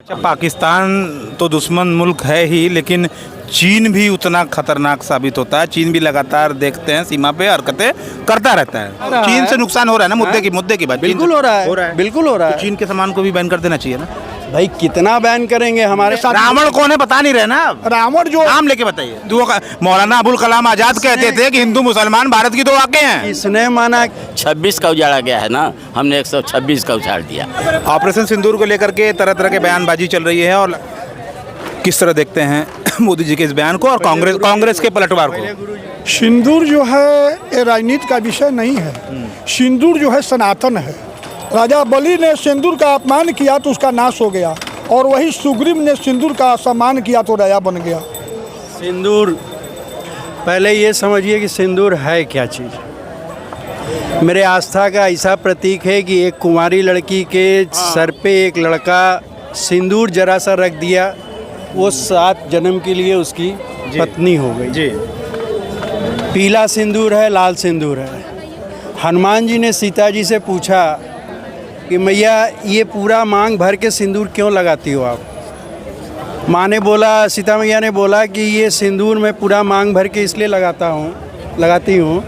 अच्छा, पाकिस्तान तो दुश्मन मुल्क है ही, लेकिन चीन भी उतना खतरनाक साबित होता है। चीन भी लगातार देखते हैं सीमा पे हरकतें करता रहता है। चीन से नुकसान हो रहा है ना, मुद्दे की बात। बिल्कुल हो रहा है, बिल्कुल हो रहा तो है। चीन के सामान को भी बैन कर देना चाहिए ना। भाई कितना बैन करेंगे हमारे साथ। रावण कौन है बता नहीं रहे ना आप। रावण जो नाम लेके बताइए। मौलाना अबुल कलाम आजाद कहते थे कि हिंदू मुसलमान भारत की दो आंखें हैं। इसने माना 26 का उजाड़ा गया है ना, हमने 126 का उछाल दिया। ऑपरेशन सिंदूर को लेकर के तरह तरह के बयानबाजी चल रही है, और किस तरह देखते हैं मोदी जी के इस बयान को और कांग्रेस के पलटवार को। सिंदूर जो है ये राजनीति का विषय नहीं है। सिंदूर जो है सनातन है। राजा बलि ने सिंदूर का अपमान किया तो उसका नाश हो गया, और वही सुग्रीव ने सिंदूर का सम्मान किया तो राजा बन गया। सिंदूर, पहले ये समझिए कि सिंदूर है क्या चीज़। मेरे आस्था का ऐसा प्रतीक है कि एक कुंवारी लड़की के सर पे एक लड़का सिंदूर जरा सा रख दिया, वो 7 जन्म के लिए उसकी पत्नी हो गई। जी। पीला सिंदूर है, लाल सिंदूर है। हनुमान जी ने सीता जी से पूछा कि मैया ये पूरा मांग भर के सिंदूर क्यों लगाती हो आप। माँ ने बोला, सीता मैया ने बोला कि ये सिंदूर मैं पूरा मांग भर के इसलिए लगाती हूँ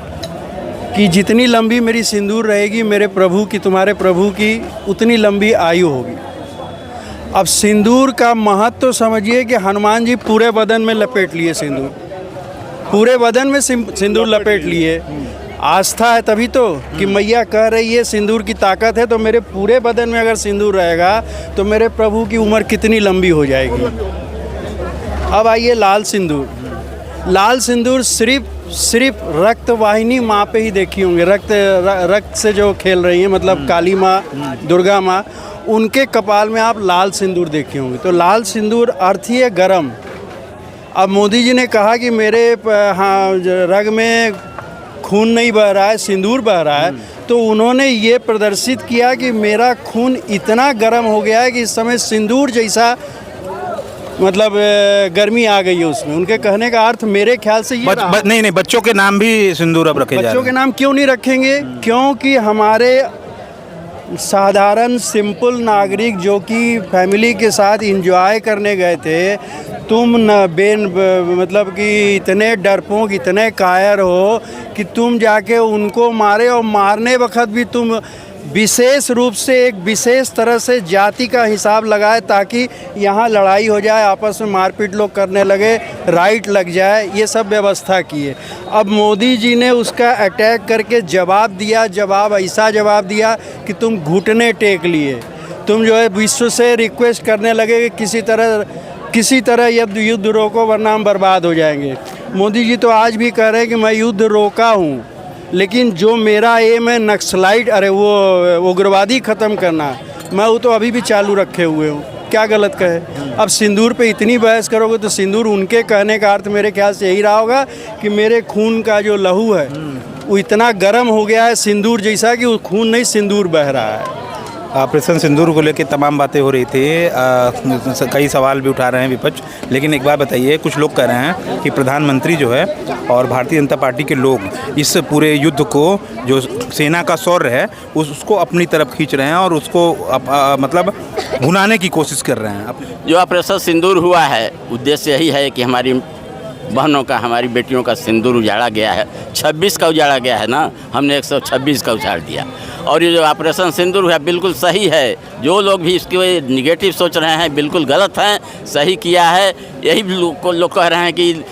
कि जितनी लंबी मेरी सिंदूर रहेगी मेरे प्रभु की, तुम्हारे प्रभु की, उतनी लंबी आयु होगी। अब सिंदूर का महत्व तो समझिए कि हनुमान जी पूरे बदन में लपेट लिए सिंदूर, पूरे बदन में सिंदूर लपेट लिए। आस्था है तभी तो कि मैया कह रही है सिंदूर की ताकत है, तो मेरे पूरे बदन में अगर सिंदूर रहेगा तो मेरे प्रभु की उम्र कितनी लंबी हो जाएगी। अब आइए लाल सिंदूर। लाल सिंदूर सिर्फ रक्त वाहिनी माँ पे ही देखी होंगे, रक्त से जो खेल रही हैं, मतलब काली माँ, दुर्गा माँ, उनके कपाल में आप लाल सिंदूर देखे होंगे। तो लाल सिंदूर अर्थ ही है गरम। अब मोदी जी ने कहा कि मेरे रग में खून नहीं बह रहा है, सिंदूर बह रहा है, तो उन्होंने ये प्रदर्शित किया कि मेरा खून इतना गर्म हो गया है कि इस समय सिंदूर जैसा मतलब गर्मी आ गई है उसमें। उनके कहने का अर्थ मेरे ख्याल से ये नहीं, बच्चों के नाम भी सिंदूर अब रखे जा रहे हैं। बच्चों के नाम क्यों नहीं रखेंगे? क्योंकि हमारे साधारण सिंपल नागरिक जो कि फैमिली के साथ एंजॉय करने गए थे, तुम मतलब कि इतने डरपोक, इतने कायर हो कि तुम जाके उनको मारे, और मारने वक्त भी तुम विशेष रूप से एक विशेष तरह से जाति का हिसाब लगाए ताकि यहाँ लड़ाई हो जाए, आपस में मारपीट लोग करने लगे, राइट लग जाए, ये सब व्यवस्था की है। अब मोदी जी ने उसका अटैक करके जवाब दिया, ऐसा जवाब दिया कि तुम घुटने टेक लिए, तुम जो है विश्व से रिक्वेस्ट करने लगे कि किसी तरह युद्ध रोको वरना हम बर्बाद हो जाएंगे। मोदी जी तो आज भी कह रहे हैं कि मैं युद्ध रोका हूँ, लेकिन जो मेरा एम है नक्सलाइट, वो उग्रवादी ख़त्म करना, मैं वो तो अभी भी चालू रखे हुए हूँ। क्या गलत कहे? अब सिंदूर पे इतनी बहस करोगे तो सिंदूर, उनके कहने का अर्थ मेरे ख्याल से यही रहा होगा कि मेरे खून का जो लहू है वो इतना गर्म हो गया है सिंदूर जैसा कि वो खून नहीं सिंदूर बह रहा है। ऑपरेशन सिंदूर को लेकर तमाम बातें हो रही थी, कई सवाल भी उठा रहे हैं विपक्ष। लेकिन एक बात बताइए, कुछ लोग कह रहे हैं कि प्रधानमंत्री जो है और भारतीय जनता पार्टी के लोग इस पूरे युद्ध को, जो सेना का शौर्य है, उसको अपनी तरफ खींच रहे हैं और उसको मतलब भुनाने की कोशिश कर रहे हैं। जो ऑपरेशन सिंदूर हुआ है, उद्देश्य यही है कि हमारी बहनों का, हमारी बेटियों का सिंदूर उजाड़ा गया है। 26 का उजाड़ा गया है ना, हमने 126 का उछाल दिया। और ये जो ऑपरेशन सिंदूर हुआ बिल्कुल सही है। जो लोग भी इसके निगेटिव सोच रहे हैं बिल्कुल गलत हैं, सही किया है। यही लोग कह रहे हैं कि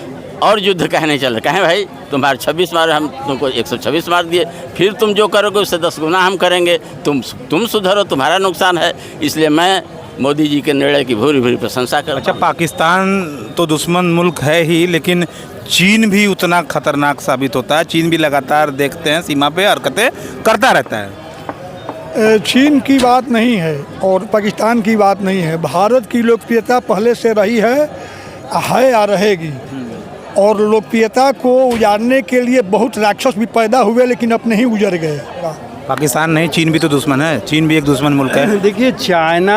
और युद्ध कहने चले, कहें भाई तुम्हारे 26 मारे, हम तुमको 126 मार दिए, फिर तुम जो करोगे उससे 10 गुना हम करेंगे, तुम सुधरो, तुम्हारा नुकसान है। इसलिए मैं मोदी जी के निर्णय की भूरी भूरी प्रशंसा करता हूं। अच्छा, पाकिस्तान तो दुश्मन मुल्क है ही, लेकिन चीन भी उतना खतरनाक साबित होता है। चीन भी लगातार देखते हैं सीमा पे हरकतें करता रहता है। चीन की बात नहीं है और पाकिस्तान की बात नहीं है। भारत की लोकप्रियता पहले से रही है या रहेगी, और लोकप्रियता को उजाड़ने के लिए बहुत राक्षस भी पैदा हुए, लेकिन अपने ही उजड़ गए। पाकिस्तान नहीं, चीन भी तो दुश्मन है। चीन भी एक दुश्मन मुल्क है। देखिए चाइना,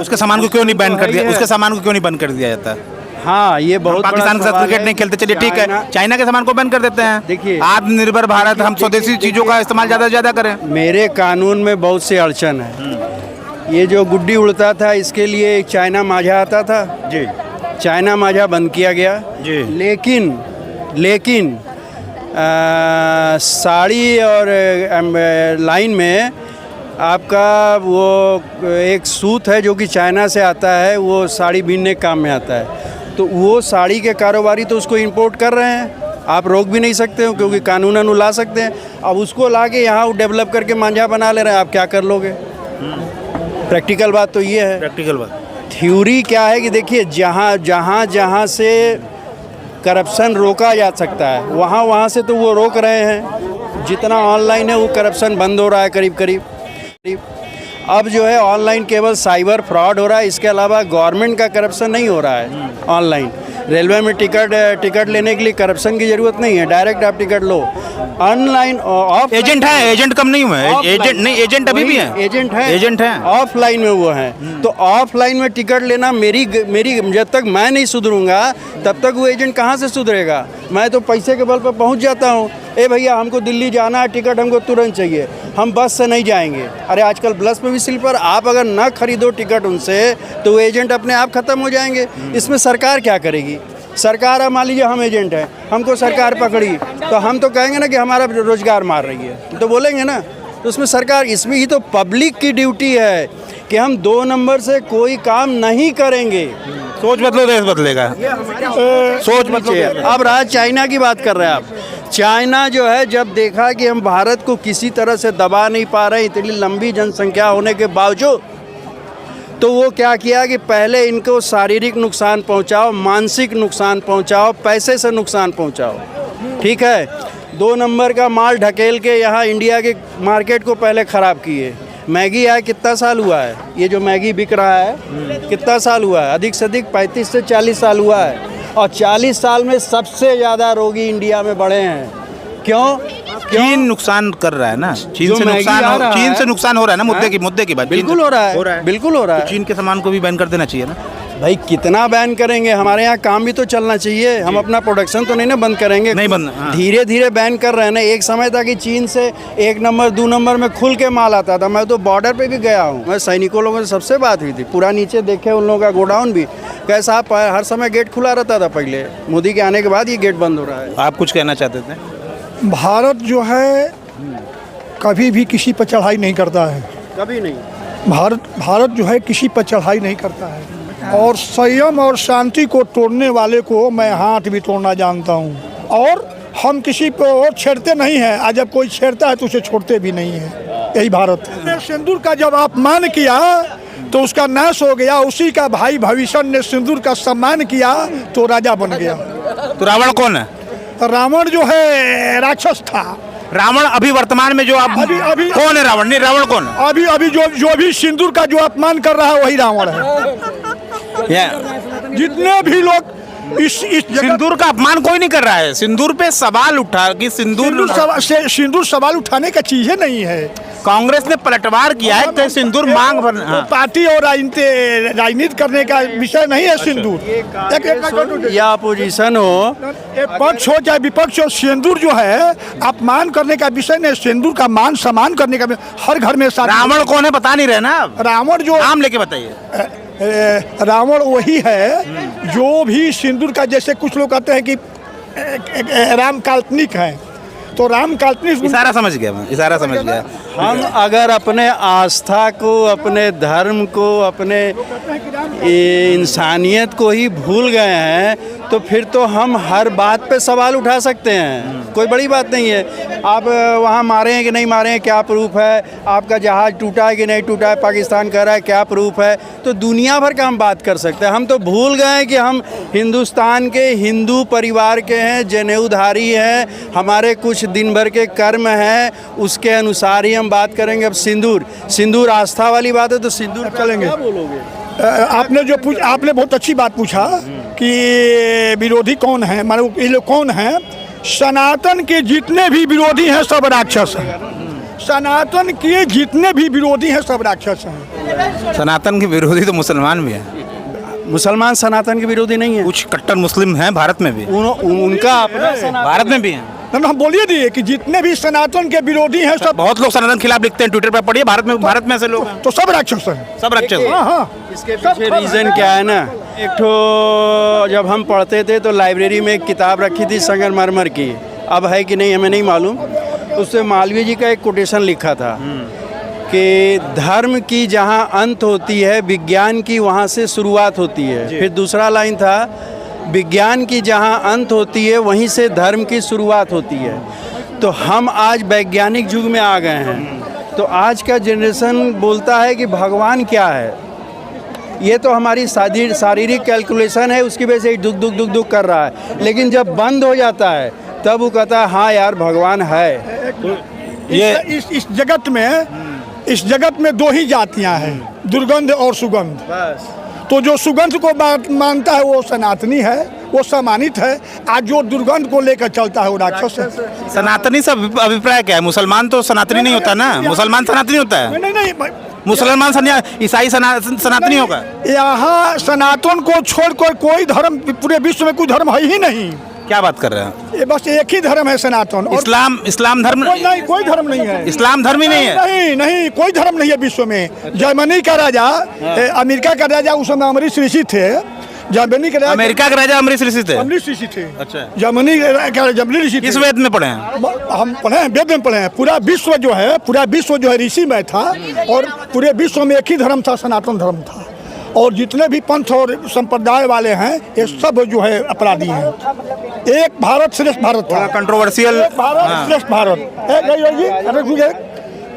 उसके सामान को क्यों नहीं बैन कर दिया? उसके सामान को क्यों नहीं बंद कर दिया जाता? हाँ, ये बहुत पाकिस्तान के साथ क्रिकेट नहीं खेलते, चलिए ठीक है, चाइना के सामान को बैन कर देते हैं। देखिए, आत्मनिर्भर भारत, हम स्वदेशी चीज़ों का इस्तेमाल ज़्यादा से ज़्यादा करें। मेरे कानून में बहुत से अड़चन है, ये जो गुड्डी उड़ता था इसके लिए एक चाइना मांझा आता था जी चाइना मांझा बंद किया गया जी। लेकिन साड़ी और लाइन में आपका वो एक सूत है जो कि चाइना से आता है, वो साड़ी बीनने के काम में आता है। तो वो साड़ी के कारोबारी तो उसको इंपोर्ट कर रहे हैं, आप रोक भी नहीं सकते हो क्योंकि कानूनन वो ला सकते हैं। अब उसको ला के यहाँ डेवलप करके मांझा बना ले रहे हैं, आप क्या कर लोगे? प्रैक्टिकल बात तो ये है। प्रैक्टिकल बात। थ्योरी क्या है कि देखिए जहाँ से करप्शन रोका जा सकता है वहाँ से तो वो रोक रहे हैं। जितना ऑनलाइन है वो करप्शन बंद हो रहा है करीब। अब जो है ऑनलाइन केवल साइबर फ्रॉड हो रहा है, इसके अलावा गवर्नमेंट का करप्शन नहीं हो रहा है ऑनलाइन। रेलवे में टिकट लेने के लिए करप्शन की ज़रूरत नहीं है, डायरेक्ट आप टिकट लो। ऑनलाइन ऑफ एजेंट है, एजेंट कम नहीं हुआ है, एजेंट नहीं, एजेंट अभी भी है, एजेंट है ऑफलाइन में वो हैं। तो ऑफलाइन में टिकट लेना मेरी जब तक मैं नहीं सुधरूंगा तब तक वो एजेंट कहाँ से सुधरेगा? मैं तो पैसे के बल पर पहुँच जाता हूँ, ए भैया हमको दिल्ली जाना है, टिकट हमको तुरंत चाहिए, हम बस से नहीं जाएंगे। अरे आजकल बस में भी स्लीपर, आप अगर ना खरीदो टिकट उनसे तो वो एजेंट अपने आप ख़त्म हो जाएंगे। इसमें सरकार क्या करेगी? सरकार, अब मान लीजिए हम एजेंट हैं, हमको सरकार पकड़ी तो हम तो कहेंगे ना कि हमारा रोजगार मार रही है, तो बोलेंगे ना। तो उसमें सरकार, इसमें ही तो पब्लिक की ड्यूटी है कि हम 2 नंबर से कोई काम नहीं करेंगे। सोच बदलो देश बदलेगा। सोच बदलो। अब राज चाइना की बात कर रहे हैं आप। चाइना जो है जब देखा कि हम भारत को किसी तरह से दबा नहीं पा रहे इतनी लंबी जनसंख्या होने के बावजूद, तो वो क्या किया कि पहले इनको शारीरिक नुकसान पहुंचाओ, मानसिक नुकसान पहुंचाओ, पैसे से नुकसान पहुंचाओ, ठीक है। 2 नंबर का माल ढकेल के यहाँ इंडिया के मार्केट को पहले ख़राब किए। मैगी आए कितना साल हुआ है? ये जो मैगी बिक रहा है कितना साल हुआ है? अधिक से अधिक 35 से 40 साल हुआ है, और 40 साल में सबसे ज़्यादा रोगी इंडिया में बढ़े हैं। क्यों? चीन नुकसान कर रहा है ना, चीन से नुकसान हो रहा है ना। मुद्दे की बात बिल्कुल हो रहा है, बिल्कुल हो रहा है। चीन के सामान को भी बैन कर देना चाहिए ना भाई। कितना बैन करेंगे? हमारे यहाँ काम भी तो चलना चाहिए, हम अपना प्रोडक्शन तो नहीं ना बंद करेंगे। नहीं बंद, हाँ। धीरे धीरे बैन कर रहे हैं ना। एक समय था कि चीन से 1 नंबर 2 नंबर में खुल के माल आता था। मैं तो बॉर्डर पे भी गया हूँ, मैं सैनिकों लोगों से सबसे बात हुई थी, पूरा नीचे देखे उन लोगों का गोडाउन भी कैसा, हर समय गेट खुला रहता था पहले, मोदी के आने के बाद ये गेट बंद हो रहा है। आप कुछ कहना चाहते थे? भारत जो है कभी भी किसी पर चढ़ाई नहीं करता है, कभी नहीं। भारत जो है किसी पर चढ़ाई नहीं करता है, और संयम और शांति को तोड़ने वाले को मैं हाथ भी तोड़ना जानता हूँ। और हम किसी को और छेड़ते नहीं हैं, आज जब कोई छेड़ता है तो उसे छोड़ते भी नहीं हैं। यही भारत है। सिंदूर का जब अपमान किया तो उसका नाश हो गया, उसी का भाई भविष्य ने सिंदूर का सम्मान किया तो राजा बन गया। तो रावण कौन है? रावण जो है राक्षस था। रावण अभी वर्तमान में जो आप अभी कौन है? रावण नहीं, रावण कौन है? अभी जो भी सिंदूर का जो अपमान कर रहा है वही रावण है। जितने भी लोग इस सिंदूर का अपमान कोई नहीं कर रहा है। सिंदूर पे सवाल उठा कि सिंदूर सवाल उठाने का चीज है नहीं है। कांग्रेस ने पलटवार किया है कि सिंदूर मांग भर, हाँ। पार्टी और राजनीति करने का विषय नहीं है सिंदूर। या अपोजिशन हो, पक्ष हो चाहे विपक्ष हो, सिंदूर जो है अपमान करने का विषय नहीं, सिंदूर का मान सम्मान करने का। हर घर में रावण कौन है बता नहीं रहे ना? रावण जो नाम लेके बताइए। रावण वही है जो भी सिंदूर का, जैसे कुछ लोग कहते हैं कि राम काल्पनिक है, तो राम काल्पनिक। इशारा समझ गया मैं, इशारा समझ गया। हम अगर अपने आस्था को, अपने धर्म को, अपने इंसानियत को ही भूल गए हैं तो फिर तो हम हर बात पे सवाल उठा सकते हैं, कोई बड़ी बात नहीं है। आप वहाँ मारे हैं कि नहीं मारे हैं, क्या प्रूफ है? आपका जहाज़ टूटा है कि नहीं टूटा है, पाकिस्तान कह रहा है, क्या प्रूफ है? तो दुनिया भर का हम बात कर सकते हैं। हम तो भूल गए हैं कि हम हिंदुस्तान के हिंदू परिवार के हैं, जनेऊधारी हैं, हमारे कुछ दिन भर के कर्म हैं, उसके अनुसार ही हम बात करेंगे। अब सिंदूर आस्था वाली बात है तो सिंदूर चलेंगे। क्या बोलोगे? आपने बहुत अच्छी बात पूछा कि विरोधी कौन है, मानो ये लोग कौन हैं। सनातन के जितने भी विरोधी हैं सब राक्षस हैं। सनातन के जितने भी विरोधी हैं सब राक्षस हैं। सनातन के विरोधी तो मुसलमान भी हैं। मुसलमान सनातन के विरोधी नहीं है। कुछ कट्टर मुस्लिम हैं भारत में भी, उनका अपना भारत में भी हैं। ना हम बोलिए दिए कि जितने भी सनातन के विरोधी हैं सब, बहुत लोग सनातन के खिलाफ लिखते हैं ट्विटर पर, पढ़िए भारत में ऐसे लोग हैं। तो सब राक्षस हैं। सब राक्षस। हाँ हाँ, इसके पीछे रीज़न क्या है ना, एक ठो जब हम पढ़ते थे तो लाइब्रेरी में एक किताब रखी थी संगमरमर की, अब है कि नहीं हमें नहीं मालूम, उससे मालवीय जी का एक कोटेशन लिखा था कि धर्म की जहाँ अंत होती है विज्ञान की वहाँ से शुरुआत होती है। फिर दूसरा लाइन था विज्ञान की जहाँ अंत होती है वहीं से धर्म की शुरुआत होती है। तो हम आज वैज्ञानिक युग में आ गए हैं, तो आज का जनरेशन बोलता है कि भगवान क्या है। ये तो हमारी शारीरिक कैलकुलेशन है, उसकी वजह से दुख दुख दुख दुख कर रहा है। लेकिन जब बंद हो जाता है तब वो कहता है हाँ यार भगवान है। ये इस जगत में दो ही जातियां हैं, दुर्गंध और सुगंध। बस तो जो सुगंध को मानता है वो सनातनी है, वो सम्मानित है। आज जो दुर्गंध को लेकर चलता है वो राक्षस है। सनातनी से अभिप्राय क्या है? मुसलमान तो सनातनी नहीं होता ना, मुसलमान सनातनी होता है। नहीं, मुसलमान ईसाई सनातनी होगा। यहाँ सनातन को छोड़कर कोई धर्म पूरे विश्व में कोई धर्म है ही नहीं। क्या बात कर रहे हैं? ये बस एक ही धर्म है सनातन। और इस्लाम धर्म कोई धर्म नहीं है। इस्लाम धर्म ही नहीं है। नहीं कोई धर्म नहीं है विश्व में। जर्मनी का राजा, अमेरिका का राजा उस समय अमरीश ऋषि थे। जर्मनी के राजा, अमेरिका के राजा अमरीश ऋषि थे। अमरीश ऋषि थे। अच्छा। जर्मनी ऋषि थे। किस वेद में पढ़े हैं? हम पढ़े हैं, वेद में पढ़े हैं। पूरा विश्व जो है ऋषि में था, और पूरे विश्व में एक ही धर्म था, सनातन धर्म था। और जितने भी पंथ और संप्रदाय वाले हैं ये सब जो है अपराधी हैं। एक भारत श्रेष्ठ भारत था, कंट्रोवर्शियल। भारत श्रेष्ठ भारत।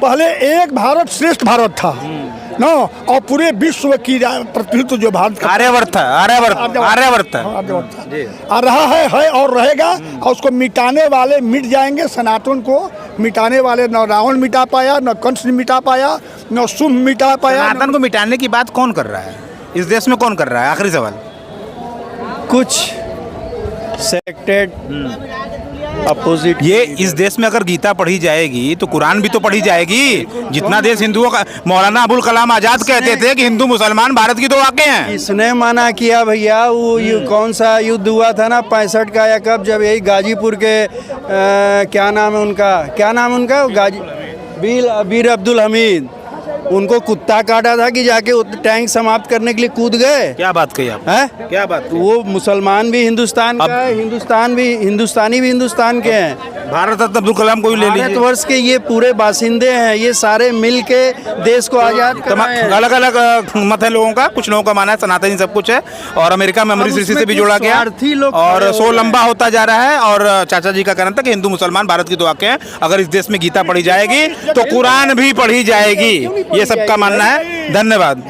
पहले एक भारत श्रेष्ठ भारत था ना, और पूरे विश्व की प्रतिनिधित्व जो भारत का आर्यवर्त था। आ रहा है और रहेगा। और उसको मिटाने वाले मिट जाएंगे। सनातन को मिटाने वाले न रावण मिटा पाया, न कंस मिटा पाया, न शुंभ मिटा पाया। सनातन को मिटाने की बात कौन कर रहा है इस देश में? कौन कर रहा है? आखिरी सवाल। कुछ सेलेक्टेड अपोजिट। ये इस देश में अगर गीता पढ़ी जाएगी तो कुरान भी तो पढ़ी जाएगी। जितना देश हिंदुओं का, मौलाना अबुल कलाम आजाद कहते थे कि हिंदू मुसलमान भारत की दो वाक़े हैं। इसने मना किया भैया। वो कौन सा युद्ध हुआ था ना 65 का या कब, जब यही गाजीपुर के क्या नाम है उनका वीर अब्दुल हमीद, उनको कुत्ता काटा था कि जाके टैंक समाप्त करने के लिए कूद गए। क्या बात कही आप? हैं? क्या बात कही? वो मुसलमान भी हिंदुस्तान का है, हिंदुस्तानी भी हिंदुस्तान के हैं। भारत रत्न अब्दुल कलाम को भी ले लीजिए। भारतवर्ष के ये पूरे बासिंदे हैं, ये सारे मिल के देश को आजाद कराए हैं। अलग अलग मत है लोगों का। कुछ लोगों का मानना है सनातनी सब कुछ है, और अमेरिका में अमरीश ऋषि से भी जोड़ा गया, और सो लंबा होता जा रहा है। और चाचा जी का कहना था कि हिंदू मुसलमान भारत की दो वाक़े हैं। अगर इस देश में गीता पढ़ी जाएगी तो कुरान भी पढ़ी जाएगी, ये सबका मानना है। धन्यवाद।